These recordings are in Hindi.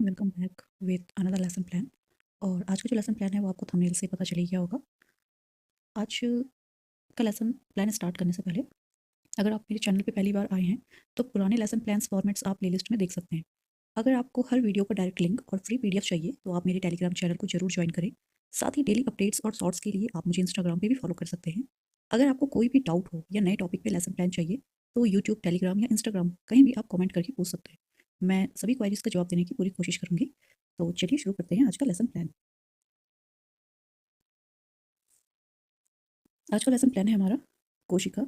Welcome back with another lesson plan. और आज का जो लेसन प्लान है वो आपको थंबनेल से पता चल ही गया होगा। आज का लेसन प्लान स्टार्ट करने से पहले अगर आप मेरे चैनल पे पहली बार आए हैं तो पुराने लेसन प्लान्स फॉर्मेट्स आप प्लेलिस्ट में देख सकते हैं। अगर आपको हर वीडियो का डायरेक्ट लिंक और फ्री पीडीएफ चाहिए तो आप मेरे टेलीग्राम चैनल को जरूर ज्वाइन करें। साथ ही डेली अपडेट्स और शॉर्ट्स के लिए आप मुझे इंस्टाग्राम पे भी फॉलो कर सकते हैं। अगर आपको कोई भी डाउट हो या नए टॉपिक पे लेसन प्लान चाहिए तो यूट्यूब, टेलीग्राम या इंस्टाग्राम कहीं भी आप कमेंट करके पूछ सकते हैं। मैं सभी क्वारीज का जवाब देने की पूरी कोशिश करूंगी। तो चलिए शुरू करते हैं आज का लेसन प्लान। आज का लेसन प्लान है हमारा कोशिका।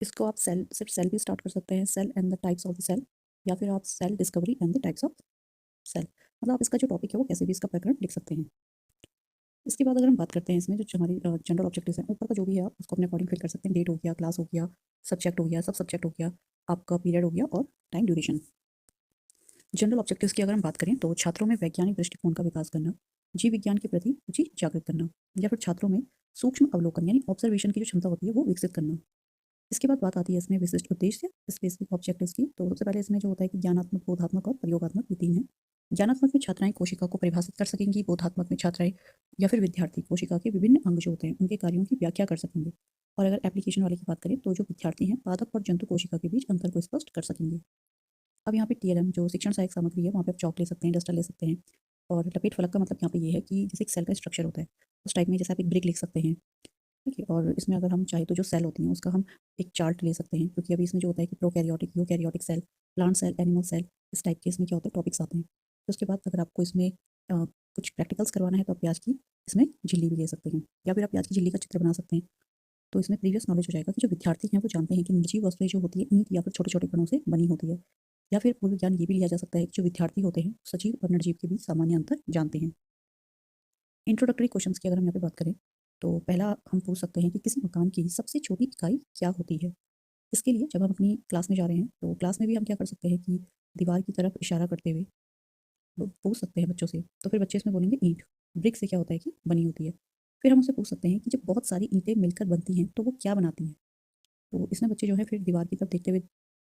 इसको आप सेल सिर्फ सेल भी स्टार्ट कर सकते हैं, cell and the types of the cell, या फिर आप cell discovery and the types of cell, मतलब आप इसका जो टॉपिक है वो कैसे भी इसका प्रकरण लिख सकते हैं। इसके बाद अगर हम बात करते हैं इसमें जो हमारी जनरल ऑब्जेक्टिव्स हैं, ऊपर का जो भी है आप उसको अपने अकॉर्डिंग फिल कर सकते हैं। डेट हो गया, क्लास हो गया, सब्जेक्ट हो गया, सब सब्जेक्ट हो गया, आपका पीरियड हो गया और टाइम ड्यूरेशन। जनरल ऑब्जेक्टिव्स की अगर हम बात करें तो छात्रों में वैज्ञानिक दृष्टिकोण का विकास करना, जीव विज्ञान के प्रति रुचि जागृत करना, या फिर छात्रों में सूक्ष्म अवलोकन यानी ऑब्जर्वेशन की जो क्षमता होती है वो विकसित करना। इसके बाद बात आती है इसमें विशिष्ट उद्देश्य स्पेसिफिक ऑब्जेक्टिव्स की। तो सबसे पहले इसमें जो होता है कि ज्ञानात्मक, बोधात्मक और प्रयोगात्मक, ये तीन है। ज्ञानात्मक में छात्राएं कोशिका को परिभाषित कर सकेंगी, बोधात्मक में छात्राएं या फिर विद्यार्थी कोशिका के विभिन्न अंग जो होते हैं उनके कार्यों की व्याख्या कर सकेंगे। और अगर एप्लीकेशन वाले की बात करें तो जो विद्यार्थी हैं पादप और जंतु कोशिका के बीच अंतर को स्पष्ट कर सकेंगे। अब यहाँ पे टीएलएम जो शिक्षण सहायक सामग्री है वहाँ पे आप चौक ले सकते हैं, डस्टर ले सकते हैं। और लपेट फलक का मतलब यहाँ पे ये है कि जैसे एक सेल का स्ट्रक्चर होता है उस टाइप में जैसे आप एक ब्रिक लिख सकते हैं। ठीक है, और इसमें अगर हम चाहें तो जो सेल होती हैं उसका हम एक चार्ट ले सकते हैं, क्योंकि अभी इसमें जो होता है कि prokaryotic, eukaryotic cell, plant cell, animal cell, इस टाइप के इसमें क्या होता है टॉपिक्स आते हैं। तो उसके बाद अगर आपको इसमें कुछ प्रैक्टिकल्स करवाना है तो आप प्याज की इसमें झिल्ली भी ले सकते हैं, या फिर आप प्याज की झिल्ली का चित्र बना सकते हैं। तो इसमें प्रीवियस नॉलेज हो जाएगा कि जो विद्यार्थी हैं वो जानते हैं कि निर्जीव वस्तुएं जो होती है ईंट या फिर छोटे छोटे कणों से बनी होती है। या फिर पूर्व ज्ञान ये भी लिया जा सकता है कि जो विद्यार्थी होते हैं सजीव और निर्जीव के बीच सामान्य अंतर जानते हैं। इंट्रोडक्टरी क्वेश्चंस की अगर हम यहाँ पे बात करें तो पहला हम पूछ सकते हैं कि किसी मकान की सबसे छोटी इकाई क्या होती है। इसके लिए जब हम अपनी क्लास में जा रहे हैं तो क्लास में भी हम क्या कर सकते हैं कि दीवार की तरफ इशारा करते हुए वो पूछ सकते हैं बच्चों से। तो फिर बच्चे इसमें बोलेंगे ईंट। ब्रिक से क्या होता है कि बनी होती है। फिर हम उससे पूछ सकते हैं कि जब बहुत सारी ईंटें मिलकर बनती हैं तो वो क्या बनाती हैं। तो इसमें बच्चे जो है फिर दीवार की तरफ देखते हुए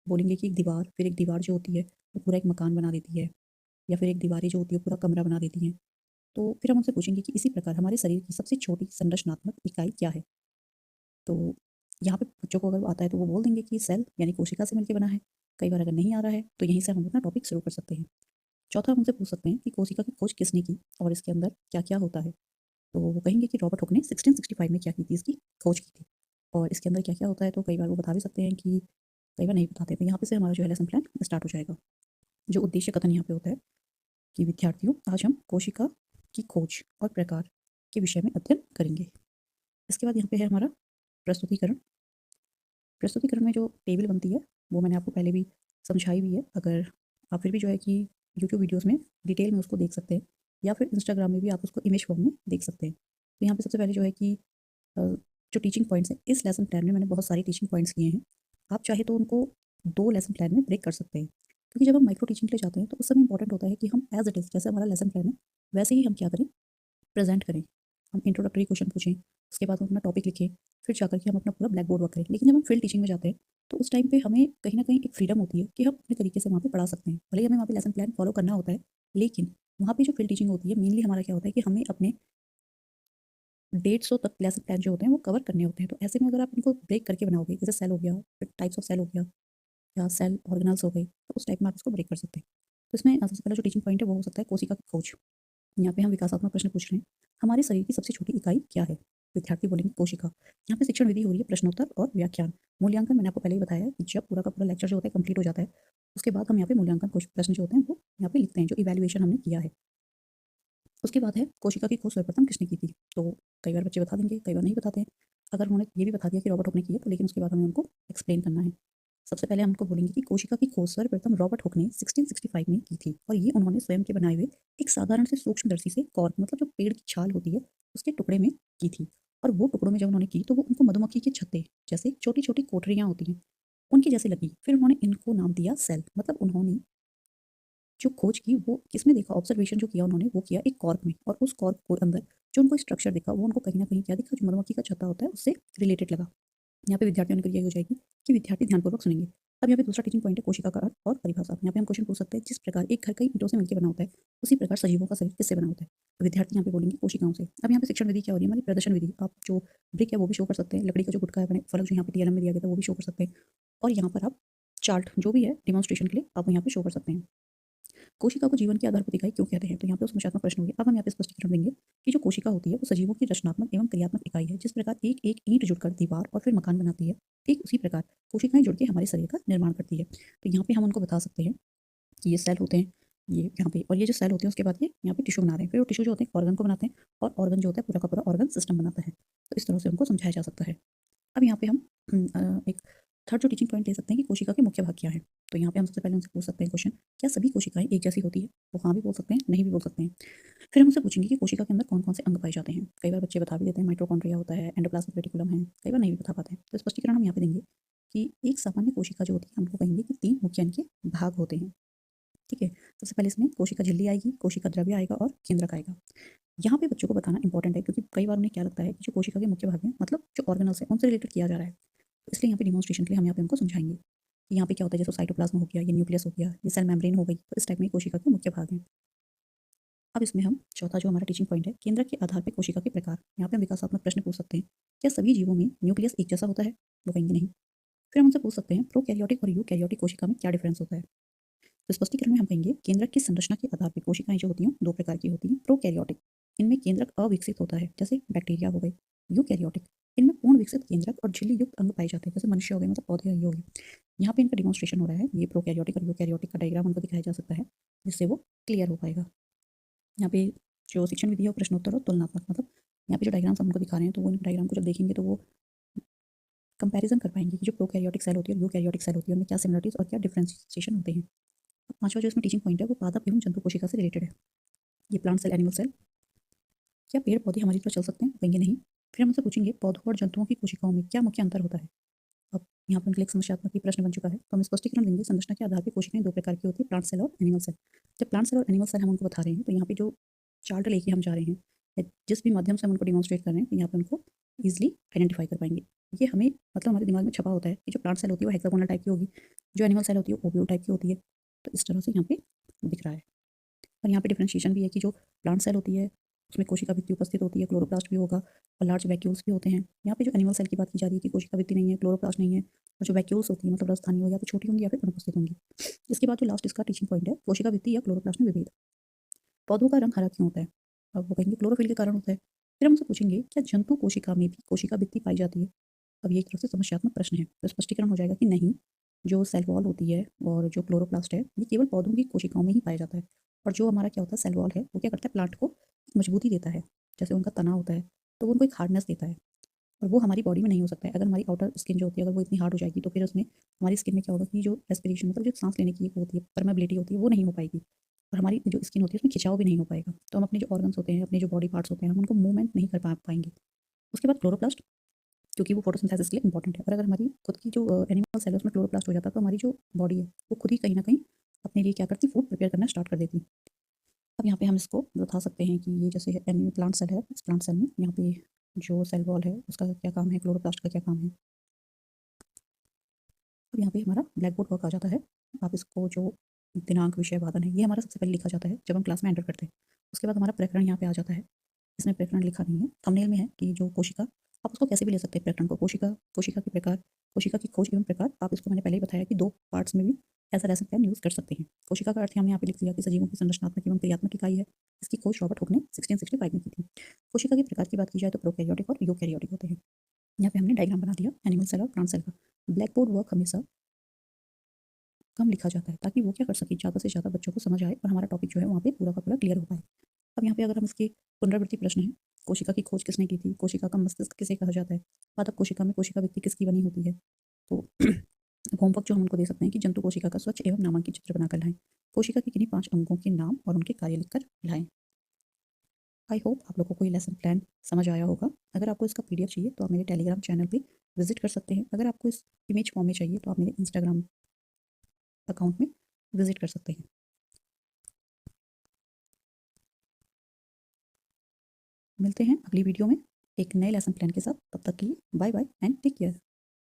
बोलेंगे कि एक दीवार, फिर एक दीवार जो होती है वो पूरा एक मकान बना देती है, या फिर एक दीवारें जो होती है पूरा कमरा बना देती हैं। तो फिर हम उनसे पूछेंगे कि इसी प्रकार हमारे शरीर की सबसे छोटी संरचनात्मक इकाई क्या है। तो यहाँ पे बच्चों को अगर आता है तो वो बोल देंगे कि सेल यानी कोशिका से मिलकर बना है। कई बार अगर नहीं आ रहा है तो यहीं से हम अपना टॉपिक शुरू कर सकते हैं। चौथा हम उनसे पूछ सकते हैं कि कोशिका की खोज किसने की और इसके अंदर क्या क्या होता है। तो वो कहेंगे कि रॉबर्ट हुक ने 1665 में क्या की थी, इसकी खोज की थी। और इसके अंदर क्या क्या होता है तो कई बार वो बता भी सकते हैं कि कई बार नहीं बताते। तो यहाँ पे से हमारा जो है लेसन प्लान स्टार्ट हो जाएगा। जो उद्देश्य कथन यहाँ पे होता है कि विद्यार्थियों आज हम कोशिका की खोज और प्रकार के विषय में अध्ययन करेंगे। इसके बाद यहाँ पे है हमारा प्रस्तुतिकरण। प्रस्तुतिकरण में जो टेबल बनती है वो मैंने आपको पहले भी समझाई भी है। अगर आप फिर भी जो है कि यूट्यूब वीडियोस में डिटेल में उसको देख सकते हैं, या फिर इंस्टाग्राम में भी आप उसको इमेज फॉर्म में देख सकते हैं। तो यहाँ पे सबसे पहले जो है कि जो टीचिंग पॉइंट्स हैं इस लेसन प्लान में मैंने बहुत सारे टीचिंग पॉइंट्स किए हैं। आप चाहे तो उनको 2 लेसन प्लान में ब्रेक कर सकते हैं, क्योंकि जब हम माइक्रो टीचिंग के लिए जाते हैं तो उस समय इंपॉर्टेंट होता है कि हम एज़ इट इज़ जैसे हमारा लेसन प्लान है वैसे ही हम क्या करें, प्रेज़ेंट करें। हम इंट्रोडक्टरी क्वेश्चन पूछें, उसके बाद हम अपना टॉपिक लिखें, फिर जाकर के हम अपना पूरा ब्लैक बोर्ड वर्क करें। लेकिन जब हम फील्ड टीचिंग में जाते हैं तो उस टाइम पे हमें कहीं न कहीं एक फ्रीडम होती है कि हम अपने तरीके से वहाँ पे पढ़ा सकते हैं। भले ही हमें वहाँ पे लेसन प्लान फॉलो करना होता है, लेकिन वहाँ पे जो फील्ड टीचिंग होती है मेनली हमारा क्या होता है कि हमें अपने 150 तक लेसन प्लान जो होते हैं वो कवर करने होते हैं। तो ऐसे में अगर आप इनको ब्रेक करके बनाओगे, जैसे सेल हो गया, फिर टाइप्स ऑफ सेल हो गया, या सेल ऑर्गेनल्स हो गए, तो उस टाइप में आप इसको ब्रेक कर सकते हैं। तो इसमें सबसे पहला जो टीचिंग पॉइंट है वो हो सकता है कोशिका की खोज। यहाँ पे हम विकासात्मक प्रश्न पूछ रहे हैं। हमारे शरीर की सबसे छोटी इकाई क्या है? विद्यार्थी बोलेंगे कोशिका। यहाँ पे शिक्षण विधि हो रही है प्रश्नोत्तर और व्याख्यान। मूल्यांकन मैंने आपको पहले ही बताया है कि जब पूरा का पूरा लेक्चर जो होता है कंप्लीट हो जाता है, उसके बाद हम यहाँ पे मूल्यांकन प्रश्न जो होते हैं वो यहाँ पे लिखते हैं, जो इवैल्यूएशन हमने किया है। उसके बाद है कोशिका की खोज सर्वप्रथम किसने की थी? तो कई बार बच्चे बता देंगे, कई बार नहीं बताते हैं। अगर उन्होंने ये भी बता दिया कि रॉबर्ट हुक ने की है, तो लेकिन उसके बाद हमें उनको एक्सप्लेन करना है। सबसे पहले हम उनको बोलेंगे कि कोशिका की खोज सर्वप्रथम रॉबर्ट हुक ने 1665 में की थी, और ये उन्होंने स्वयं के बनाए हुए एक साधारण से सूक्ष्मदर्शी से कॉर्क, मतलब जो पेड़ की छाल होती है उसके टुकड़े में की थी। और वो टुकड़ों में जब उन्होंने की तो वो उनको मधुमक्खी के छत्ते जैसे छोटी छोटी कोठरियाँ होती हैं उनकी जैसे लगी। फिर उन्होंने इनको नाम दिया सेल। मतलब उन्होंने जो खोज की वो किसमें देखा, ऑब्जर्वेशन जो किया उन्होंने वो किया एक कॉर्क में, और उस कॉर्क को अंदर जो उनको स्ट्रक्चर दिखा वो उनको कहीं ना कहीं क्या दिखा, जो मधुमक्खी का छत्ता होता है उससे रिलेटेड लगा। यहाँ पे विद्यार्थियों ने क्रिया हो जाएगी कि विद्यार्थी ध्यानपूर्वक सुनेंगे। अब यहाँ पे दूसरा टीचिंग पॉइंट है कोशिका का अर्थ और परिभाषा। यहाँ पे हम क्वेश्चन पूछ सकते हैं, जिस प्रकार एक घर कई ईंटों से मिलकर बना होता है, उसी प्रकार सजीवों का शरीर किससे बना होता है? तो विद्यार्थी यहाँ पे बोलेंगे कोशिकाओं से। अब यहाँ पे शिक्षण विधि क्या हो रही है हमारी? प्रदर्शन विधि। आप जो ब्रिक है वो भी शो कर सकते हैं, लकड़ी का जो गुटका है फलक जो यहाँ पे टीएलएम में दिया गया था वो भी शो कर सकते हैं, और यहाँ पर आप चार्ट जो भी है डिमॉन्स्ट्रेशन के लिए आप यहाँ पे शो कर सकते हैं। कोशिका को जीवन की आधारभूत इकाई क्यों कहते हैं? तो यहाँ पे समस्यात्मक प्रश्न हो गया। अब हम यहाँ पे स्पष्टीकरण देंगे कि जो कोशिका होती है वो सजीवों की रचनात्मक एवं क्रियात्मक इकाई है। जिस प्रकार एक एक ईंट जुड़कर दीवार और फिर मकान बनाती है, ठीक उसी प्रकार कोशिकाएं जुड़ के हमारे शरीर का निर्माण करती है। तो यहाँ पे हम उनको बता सकते हैं कि ये सेल होते हैं, ये यहाँ पे, और ये जो सेल होते हैं उसके बाद ये यहाँ पे टिश्यू बना रहे हैं, फिर वो टिश्यू जो होते हैं ऑर्गन को बनाते हैं, और ऑर्गन जो होता है पूरा का पूरा ऑर्गन सिस्टम बनाता है। तो इस तरह से उनको समझाया जा सकता है। अब यहाँ पे हम एक थर्ड जो टीचिंग पॉइंट ले सकते हैं कि कोशिका के मुख्य भाग क्या हैं। तो यहाँ पे हम सबसे पहले उनसे पूछ सकते हैं क्वेश्चन, क्या सभी कोशिकाएं एक जैसी होती है? वो हाँ भी बोल सकते हैं, नहीं भी बोल सकते हैं। फिर हम उनसे पूछेंगे कि कोशिका के अंदर कौन कौन से अंग पाए जाते हैं। कई बार बच्चे बता भी देते हैं, माइटोकॉन्ड्रिया होता है, एंडोप्लाज्मिक रेटिकुलम है, कई बार नहीं भी बता पाते हैं। तो स्पष्टीकरण हम यहाँ पे देंगे कि एक सामान्य कोशिका जो होती है हमको कहेंगे कि 3 मुख्य इनके भाग होते हैं। ठीक है, सबसे पहले इसमें कोशिका झिल्ली आएगी, कोशिका द्रव्य आएगा और केंद्रक आएगा। यहाँ पे बच्चों को बताना इंपॉर्टेंट है, क्योंकि कई बार उन्हें क्या लगता है कि जो कोशिका के मुख्य भाग हैं मतलब जो ऑर्गेनल्स हैं उनसे रिलेटेड किया जा रहा है। तो इसलिए यहाँ पे डिमॉन्स्ट्रेशन के लिए हम यहाँ पे उनको समझाएंगे कि यहाँ पे क्या होता है, जैसे साइटोप्लाज्म हो गया, ये न्यूक्लियस हो गया, ये सेल मेम्ब्रेन हो गई, तो इस टाइप में कोशिका के मुख्य भाग हैं। अब इसमें हम चौथा जो हमारा टीचिंग पॉइंट है, केंद्रक के आधार पर कोशिका के प्रकार। यहाँ पे हम विकासात्मक प्रश्न पूछ सकते हैं, क्या सभी जीवों में न्यूक्लियस एक जैसा होता है? वो कहेंगे नहीं। फिर हम उनसे पूछ सकते हैं प्रोकैरियोटिक और यूकैरियोटिक कोशिका में क्या डिफरेंस होता है? तो स्पष्टीकरण में हम कहेंगे केंद्रक की संरचना के आधार पर कोशिकाएं जो होती हैं 2 प्रकार की होती हैं। प्रोकैरियोटिक, इनमें केंद्रक अविकसित होता है, जैसे बैक्टीरिया हो गए। यूकैरियोटिक, इनमें पूर्ण विकसित केंद्रक और झिल्ली युक्त अंग पाए जाते हैं, जैसे मनुष्य हो गए, मतलब पौधे ये हो गए। यहाँ पे इनका डिमॉन्स्ट्रेशन हो रहा है, ये प्रोकैरियोटिक और यूकैरियोटिक का डायग्राम उनको दिखाया जा सकता है, जिससे वो क्लियर हो पाएगा। यहाँ पे जो शिक्षण विधि है वो प्रश्नोत्तर और तुलनात्मक, मतलब यहाँ पे जो डायग्राम्स हम उनको दिखा रहे हैं तो वो इन डायग्राम को जब देखेंगे तो वो कंपैरिजन कर पाएंगे कि जो प्रोकैरियोटिक सेल होती है और यूकैरियोटिक सेल होती है उनमें क्या सिमिलरिटीज और क्या डिफरेंशिएशन होते हैं। पांचवा जो इसमें टीचिंग पॉइंट है वो पादप एवं जंतु कोशिका से रिलेटेड है। ये प्लांट सेल, एनिमल सेल। क्या पेड़ पौधे हमारी तरह चल सकते हैं? कहेंगे नहीं। फिर हम उनसे पूछेंगे पौधों और जंतुओं की कोशिकाओं में क्या मुख्य अंतर होता है? अब यहाँ पर उनके लिए एक समस्यात्मक ही प्रश्न बन चुका है, तो हम स्पष्टीकरण देंगे संरचना के आधार पर कोशिकाएं 2 प्रकार की होती है, प्लांट सेल और एनिमल सेल। जब प्लांट सेल और एनिमल सेल हम उनको बता रहे हैं तो यहाँ पे जो चार्ट लेके हम जा रहे हैं या जिस भी माध्यम से हम उनको डिमॉन्स्ट्रेट कर रहे हैं तो यहाँ पे उनको ईजिली आइडेंटिफाई कर पाएंगे। ये हमें मतलब हमारे दिमाग में छपा होता है कि जो प्लांट सेल होती है वो हेक्सागोनल टाइप की होगी, जो एनिमल सेल होती है वो ओवल टाइप की होती है। तो इस तरह से यहाँ पे दिख रहा है। और यहाँ पे डिफरेंशिएशन भी है कि जो प्लांट सेल होती है उसमें कोशिका भित्ति उपस्थित होती है, क्लोरोप्लास्ट भी होगा और लार्ज वैक्यूल्स भी होते हैं। यहाँ पे जो एनिमल सेल की बात की जा रही है कि कोशिका भित्ति नहीं है, क्लोरोप्लास्ट नहीं है, और जो वैक्यूल्स होती है मतलब राजधानी हो या तो छोटी होंगी या फिर अनुपस्थित होंगी। इसके बाद जो लास्ट इसका टीचिंग पॉइंट है, कोशिका भित्ति या क्लोरोप्लास्ट में विभेद। पौधों का रंग हरा क्यों होता है? अब वो कहेंगे क्लोरोफिल के कारण होता है। फिर हम उनसे पूछेंगे क्या जंतु कोशिका में भी कोशिका भित्ति पाई जाती है? अब ये एक तरह से समस्यात्मक प्रश्न है, तो स्पष्टीकरण हो जाएगा कि नहीं, जो सेल वॉल होती है और जो क्लोरोप्लास्ट है ये केवल पौधों की कोशिकाओं में ही पाया जाता है। और जो हमारा क्या होता है सेल वॉल है वो क्या करता है, प्लांट को मजबूती देता है, जैसे उनका तना होता है तो वो उनको एक हार्डनेस देता है, और वो हमारी बॉडी में नहीं हो सकता है। अगर हमारी आउटर स्किन जो होती है अगर वो इतनी हार्ड हो जाएगी तो फिर उसमें हमारी स्किन में क्या होगा कि जो रेस्पिरेशन मतलब जो सांस लेने की होती है परमेबिलिटी होती है वो नहीं हो पाएगी, और हमारी जो स्किन होती है उसमें खिंचाव भी नहीं हो पाएगा। तो हम अपने जो ऑर्गन्स होते हैं, अपने जो बॉडी पार्ट्स होते हैं, हम उनको मूवमेंट नहीं कर पाएंगे। उसके बाद क्लोरोप्लास्ट, क्योंकि वो फोटोसिंथेसिस के लिए इंपॉर्टेंट है, और अगर हमारी खुद की जो एनिमल सेल है उसमें क्लोरोप्लास्ट हो जाता है तो हमारी जो बॉडी है वो खुद ही कहीं ना कहीं अपने लिए क्या करती, फूड प्रिपेयर करना स्टार्ट कर देती। अब यहाँ पे हम इसको बता सकते हैं कि ये जैसे एनिमल प्लांट सेल है, इस प्लांट सेल में यहाँ पे जो सेल वॉल है उसका क्या काम है, क्लोरोप्लास्ट का क्या काम है। अब यहाँ पे हमारा ब्लैक बोर्ड वर्क आ जाता है। आप इसको जो दिनांक विषय वादन है ये हमारा सबसे पहले लिखा जाता है जब हम क्लास में एंटर करते हैं। उसके बाद हमारा प्रकरण यहाँ पे आ जाता है, इसमें प्रकरण लिखा नहीं है, थंबनेल में है कि जो कोशिका, आप उसको कैसे भी ले सकते हैं प्रकरण को, कोशिका, कोशिका के प्रकार, कोशिका की खोज एवं प्रकार। आप इसको मैंने पहले ही बताया कि 2 पार्ट्स में भी ऐसा लेसन प्लान यूज़ कर सकते हैं। कोशिका का अर्थ हमने यहाँ पे लिख दिया कि सजीवों की संरचनात्मक एवं क्रियात्मक इकाई है। इसकी खोज रॉबर्ट हुक ने 1665 में की थी। कोशिका के प्रकार की बात की जाए तो प्रोकैरियोटिक और यूकैरियोटिक होते हैं। यहाँ पे हमने डायग्राम बना दिया एनिमल सेल और प्लांट सेल का। ब्लैक बोर्ड वर्क हमेशा कम लिखा जाता है ताकि वो क्या कर सके, ज़्यादा से ज़्यादा बच्चों को समझ आए और हमारा टॉपिक जो है वहाँ पे पूरा का पूरा क्लियर हो पाए। अब यहाँ पे अगर हम इसकी पुनरावृत्ति प्रश्न है, कोशिका की खोज किसने की थी, कोशिका का मस्तिष्क किसे कहा जाता है, पादप कोशिका में कोशिका भित्ति किसकी बनी होती है। तो होमवर्क जो हम उनको दे सकते हैं कि जंतु कोशिका का स्वच्छ एवं नामांकित चित्र बनाकर लाएं, कोशिका के किन्हीं 5 अंगों के नाम और उनके कार्य लिखकर लाएं। आई होप आप लोगों को ये लेसन प्लान समझ आया होगा। अगर आपको इसका पीडीएफ चाहिए तो आप मेरे टेलीग्राम चैनल पे विजिट कर सकते हैं। अगर आपको इस इमेज फॉर्म में चाहिए तो आप मेरे इंस्टाग्राम अकाउंट में विजिट कर सकते हैं। मिलते हैं अगली वीडियो में एक नए लेसन प्लान के साथ। तब तक के लिए bye bye and take care.